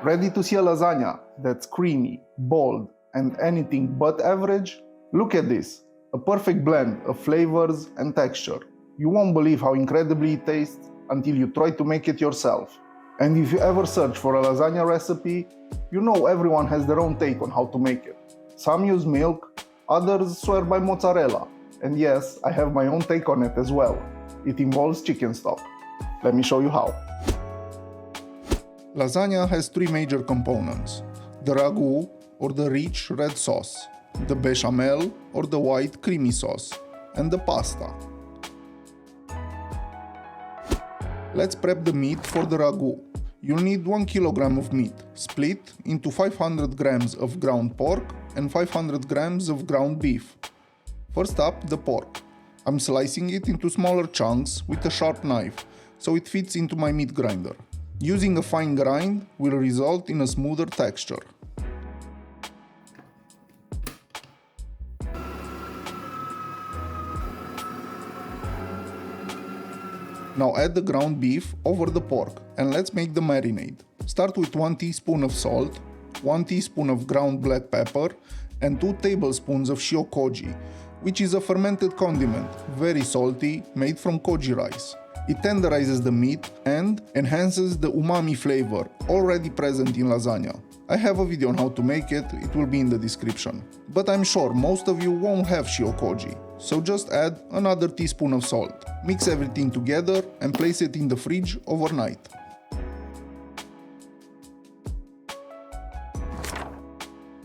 Ready to see a lasagna that's creamy, bold, and anything but average? Look at this, a perfect blend of flavors and texture. You won't believe how incredibly it tastes until you try to make it yourself. And if you ever search for a lasagna recipe, you know everyone has their own take on how to make it. Some use milk, others swear by mozzarella, and yes, I have my own take on it as well. It involves chicken stock. Let me show you how. Lasagna has three major components: the ragù, or the rich red sauce, the béchamel, or the white creamy sauce, and the pasta. Let's prep the meat for the ragù. You'll need 1 kilogram of meat, split into 500 grams of ground pork and 500 grams of ground beef. First up, the pork. I'm slicing it into smaller chunks with a sharp knife, so it fits into my meat grinder. Using a fine grind will result in a smoother texture. Now add the ground beef over the pork and let's make the marinade. Start with 1 teaspoon of salt, 1 teaspoon of ground black pepper, and 2 tablespoons of shio koji, which is a fermented condiment, very salty, made from koji rice. It tenderizes the meat and enhances the umami flavor already present in lasagna. I have a video on how to make it, it will be in the description. But I'm sure most of you won't have shio koji, so just add another teaspoon of salt. Mix everything together and place it in the fridge overnight.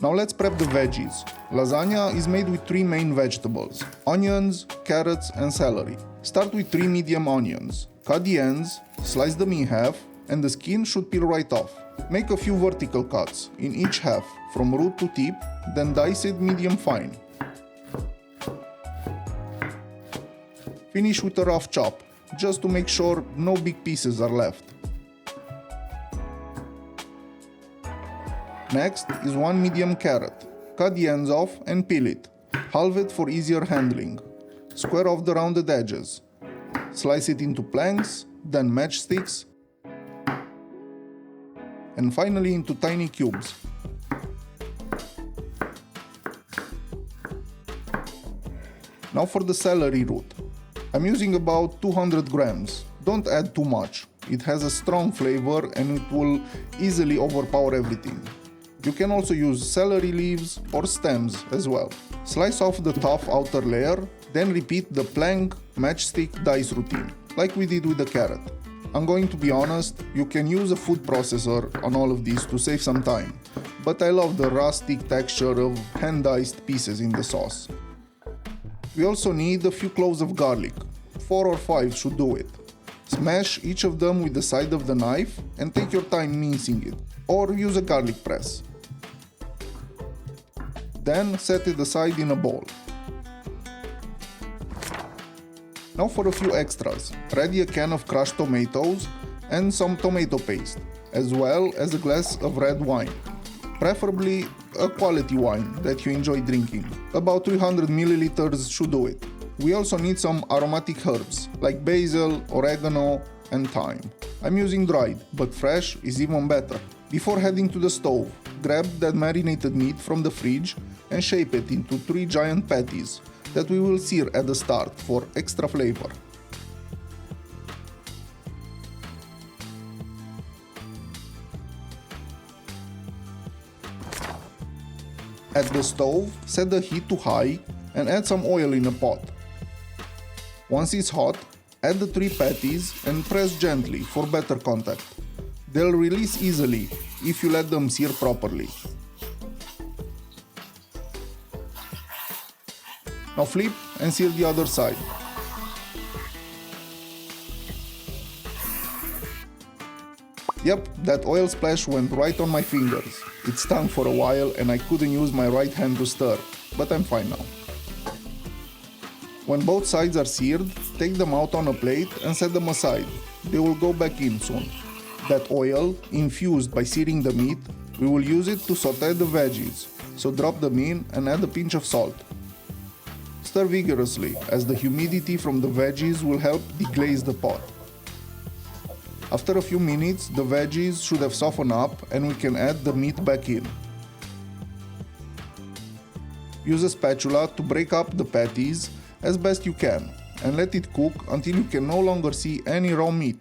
Now let's prep the veggies. Lasagna is made with 3 main vegetables: onions, carrots, and celery. Start with 3 medium onions. Cut the ends, slice them in half, and the skin should peel right off. Make a few vertical cuts in each half from root to tip, then dice it medium fine. Finish with a rough chop, just to make sure no big pieces are left. Next is 1 medium carrot. Cut the ends off and peel it. Halve it for easier handling. Square off the rounded edges. Slice it into planks, then matchsticks, and finally into tiny cubes. Now for the celery root. I'm using about 200 grams. Don't add too much. It has a strong flavor and it will easily overpower everything. You can also use celery leaves or stems as well. Slice off the tough outer layer, then repeat the plank matchstick dice routine, like we did with the carrot. I'm going to be honest, you can use a food processor on all of these to save some time, but I love the rustic texture of hand-diced pieces in the sauce. We also need a few cloves of garlic, 4 or 5 should do it. Smash each of them with the side of the knife and take your time mincing it, or use a garlic press. Then set it aside in a bowl. Now for a few extras. Ready a can of crushed tomatoes and some tomato paste, as well as a glass of red wine. Preferably a quality wine that you enjoy drinking. About 300 milliliters should do it. We also need some aromatic herbs like basil, oregano, and thyme. I'm using dried, but fresh is even better. Before heading to the stove, grab that marinated meat from the fridge and shape it into 3 giant patties that we will sear at the start for extra flavor. At the stove, set the heat to high and add some oil in a pot. Once it's hot, add the 3 patties and press gently for better contact. They'll release easily if you let them sear properly. Now flip and sear the other side. Yep, that oil splash went right on my fingers. It stung for a while and I couldn't use my right hand to stir, but I'm fine now. When both sides are seared, take them out on a plate and set them aside. They will go back in soon. That oil, infused by searing the meat, we will use it to saute the veggies, so drop them in and add a pinch of salt. Stir vigorously, as the humidity from the veggies will help deglaze the pot. After a few minutes, the veggies should have softened up and we can add the meat back in. Use a spatula to break up the patties as best you can and let it cook until you can no longer see any raw meat.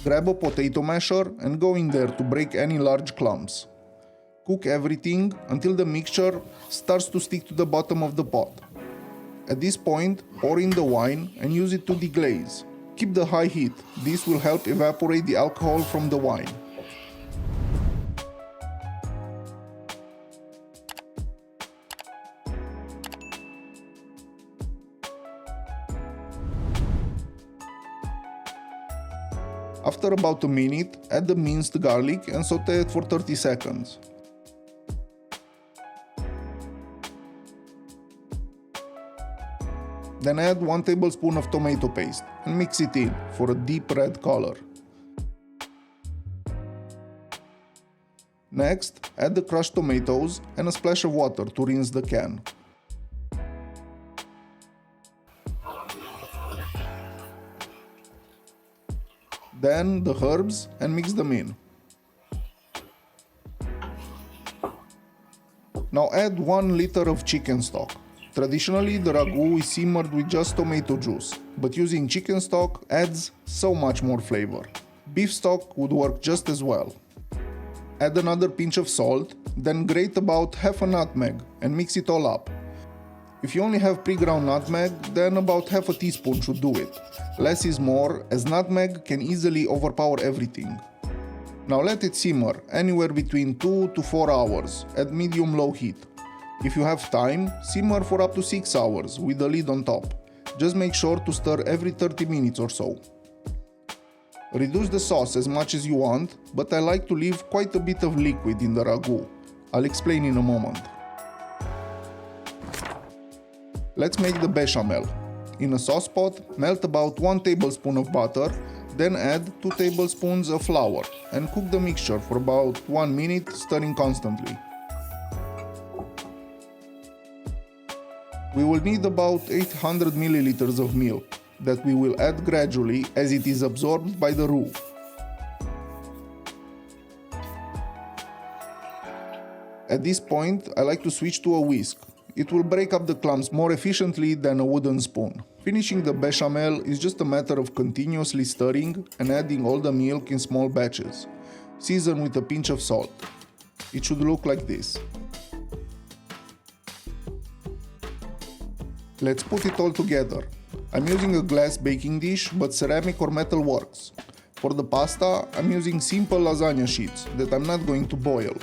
Grab a potato masher and go in there to break any large clumps. Cook everything until the mixture starts to stick to the bottom of the pot. At this point, pour in the wine and use it to deglaze. Keep the high heat, this will help evaporate the alcohol from the wine. After about a minute, add the minced garlic and saute it for 30 seconds. Then add 1 tablespoon of tomato paste and mix it in for a deep red color. Next, add the crushed tomatoes and a splash of water to rinse the can. Then the herbs and mix them in. Now add 1 liter of chicken stock. Traditionally, the ragu is simmered with just tomato juice, but using chicken stock adds so much more flavor. Beef stock would work just as well. Add another pinch of salt, then grate about half a nutmeg and mix it all up. If you only have pre-ground nutmeg, then about half a teaspoon should do it. Less is more, as nutmeg can easily overpower everything. Now let it simmer anywhere between 2 to 4 hours at medium-low heat. If you have time, simmer for up to 6 hours with the lid on top. Just make sure to stir every 30 minutes or so. Reduce the sauce as much as you want, but I like to leave quite a bit of liquid in the ragu. I'll explain in a moment. Let's make the bechamel. In a sauce pot, melt about 1 tablespoon of butter, then add 2 tablespoons of flour and cook the mixture for about 1 minute, stirring constantly. We will need about 800 milliliters of milk that we will add gradually as it is absorbed by the roux. At this point, I like to switch to a whisk. It will break up the clumps more efficiently than a wooden spoon. Finishing the bechamel is just a matter of continuously stirring and adding all the milk in small batches. Season with a pinch of salt. It should look like this. Let's put it all together. I'm using a glass baking dish, but ceramic or metal works. For the pasta, I'm using simple lasagna sheets that I'm not going to boil.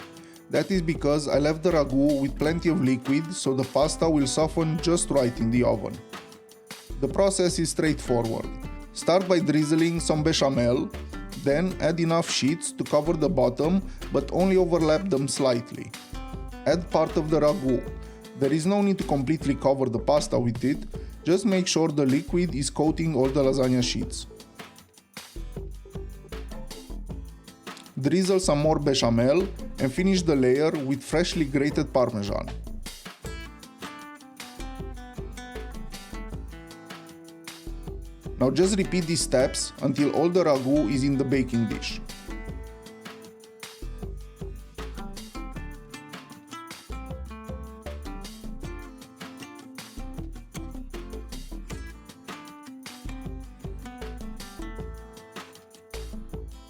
That is because I left the ragu with plenty of liquid, so the pasta will soften just right in the oven. The process is straightforward. Start by drizzling some bechamel, then add enough sheets to cover the bottom, but only overlap them slightly. Add part of the ragu. There is no need to completely cover the pasta with it, just make sure the liquid is coating all the lasagna sheets. Drizzle some more bechamel and finish the layer with freshly grated parmesan. Now just repeat these steps until all the ragu is in the baking dish.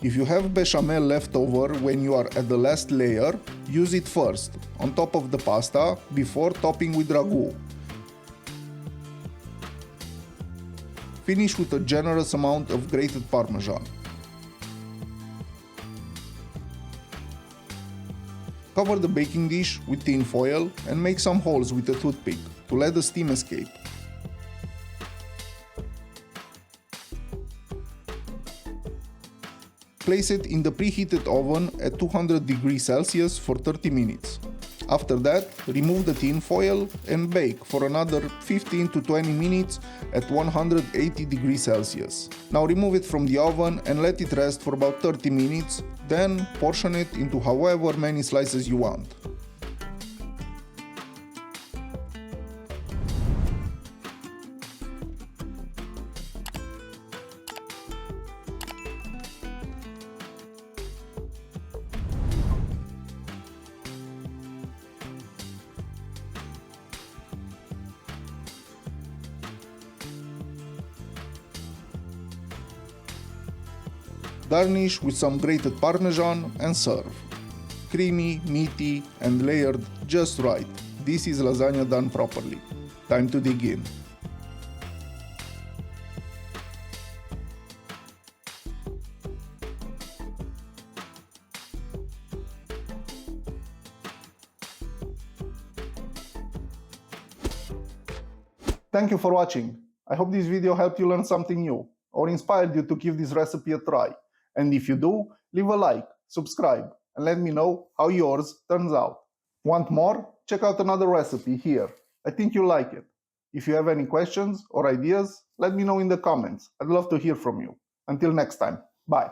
If you have bechamel left over when you are at the last layer, use it first, on top of the pasta, before topping with ragu. Finish with a generous amount of grated parmesan. Cover the baking dish with tin foil and make some holes with a toothpick to let the steam escape. Place it in the preheated oven at 200 degrees Celsius for 30 minutes. After that, remove the tin foil and bake for another 15 to 20 minutes at 180 degrees Celsius. Now remove it from the oven and let it rest for about 30 minutes, then portion it into however many slices you want. Garnish with some grated Parmesan and serve. Creamy, meaty, and layered just right. This is lasagna done properly. Time to dig in. Thank you for watching. I hope this video helped you learn something new or inspired you to give this recipe a try. And if you do, leave a like, subscribe, and let me know how yours turns out. Want more? Check out another recipe here. I think you'll like it. If you have any questions or ideas, let me know in the comments. I'd love to hear from you. Until next time, bye.